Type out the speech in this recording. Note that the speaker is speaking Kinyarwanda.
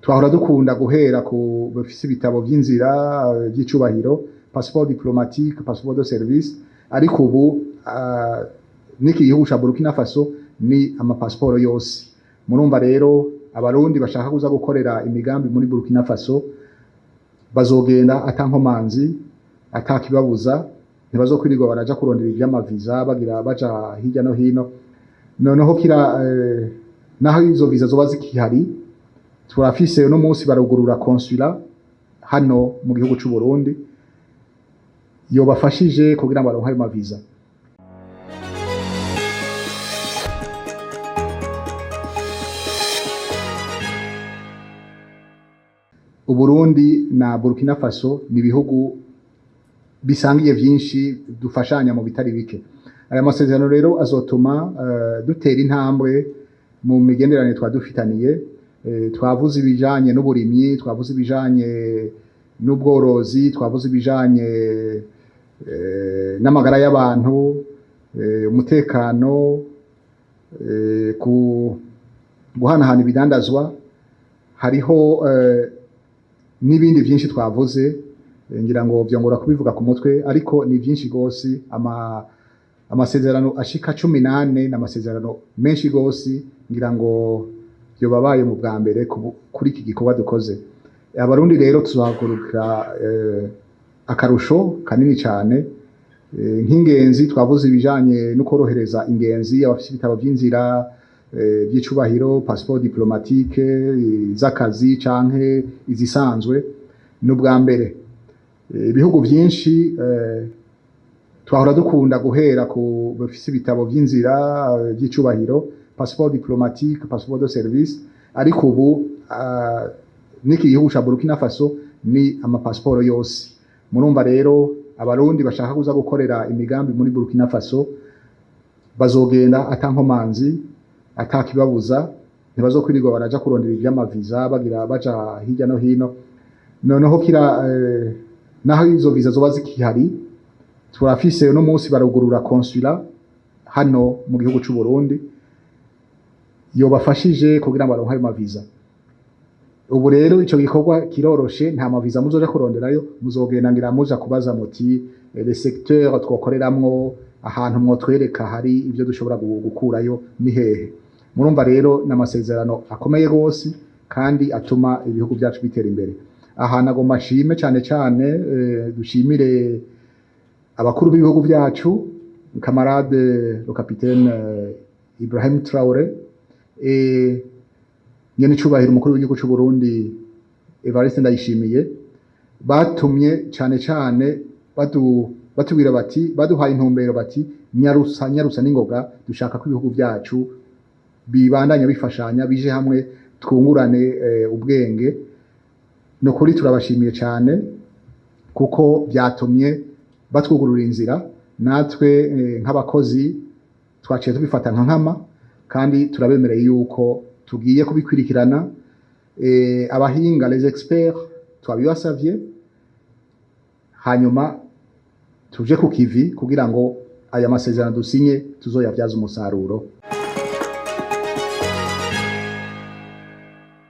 twahora dukunda guhera ku bafise ibitabo vy'inzira by'icubahiro passeport diplomatique passeport de service ariko ubu niki gihugu ca Burkina Faso ni amapasiporo yose. Murumva rero abarundi bashaka kuza gukorera imigambi muri Burkina Faso bazogenda atankomanzi atakibabuza, ntibazokwirirwa baraja kurondera ivy'amaviza bagira baja hirya no hino. Noneho naho izo viza zoba zikihari, turafise uno munsi barugurura consulat hano mu gihugu c'u Burundi yobafashije kugira ngo baronke ayo maviza. Uburundi na Burkina Faso ni bihugu bisangiye vyinshi dufashanya mu bitari bike. Aya masezerano rero azotuma dutera intambwe mu migenderanire twadufitaniye. Twavuze ibijanye n'uburimyi, twavuze ibijanye n'ubworozi, twavuze ibijanye n'amagara y'abantu, umutekano, guhanahana ibidandazwa. Hariho n'ibindi vyinshi twavuze, ngira ngo vyongora kubivuga ku mutwe, ariko ni vyinshi gose. Amasezerano ashika 18 n'amasezerano menshi gose, ngira ngo yobabaye mu bwa mbere kuri iki gikorwa dukoze. Abarundi rero tuzahagurukira akarusho kanini cyane nk'ingenzi. Twavuze ibijanye no korohereza ingenzi, abafite ibitabo vy'inzira by'icubahiro passeport diplomatique z'akazi canke izisanzwe. N'ubwa mbere ibihugu vyinshi twahora dukunda guhera ku bafise ibitabo vy'inzira by'icubahiro passeport diplomatique passeport de service, ariko ubu niki gihugu ca Burkina Faso ni amapasiporo yose. Murumva rero abarundi bashaka kuza gukorera imigambi muri Burkina Faso bazogenda atankomanzi atakibabuza, ntibazokwirirwa baraja kurondera ivy'amaviza bagira baja hirya no hino. Noneho naho izo viza zoba zikihari, turafise uno munsi barugurura consulat hano mu gihugu c'u Burundi yobafashije kugira ngo baronke ayo maviza. Ubu rero ico gikorwa kiroroshe, nta maviza muzoja kuronderayo, muzogenda ngira muja kubaza muti le secteur twokoreramwo, ahantu mwotwereka hari ivyo dushobora gukurayo ni hehe. Murumva rero n'amasezerano akomeye gose kandi atuma ibihugu byacu bitera imbere. Aha nagomba nshime cyane cyane dushimire abakuru b'ibihugu byacu, camarade le capitaine Ibrahim Traoré nyene icubahiro umukuru w'igihugu c'u Burundi Evariste Ndayishimiye, batumye cyane cyane batubwira bati, baduhaye intumbero bati nyarusa n'ingoga, dushaka ko ibihugu byacu bibandanya bifashanya, bije hamwe twungurane ubwenge. No kuri turabashimiye cyane kuko byatumye batwugurura inzira, natwe nk'abakozi twaciye tubifata nka nkama, kandi turabemereye yuko tugiye kubikwirikirana. Abahinga les experts twabibasavye, hanyuma tuje ku kivi kugira ngo aya masezerano dusinye tuzoyavyaza umusaruro.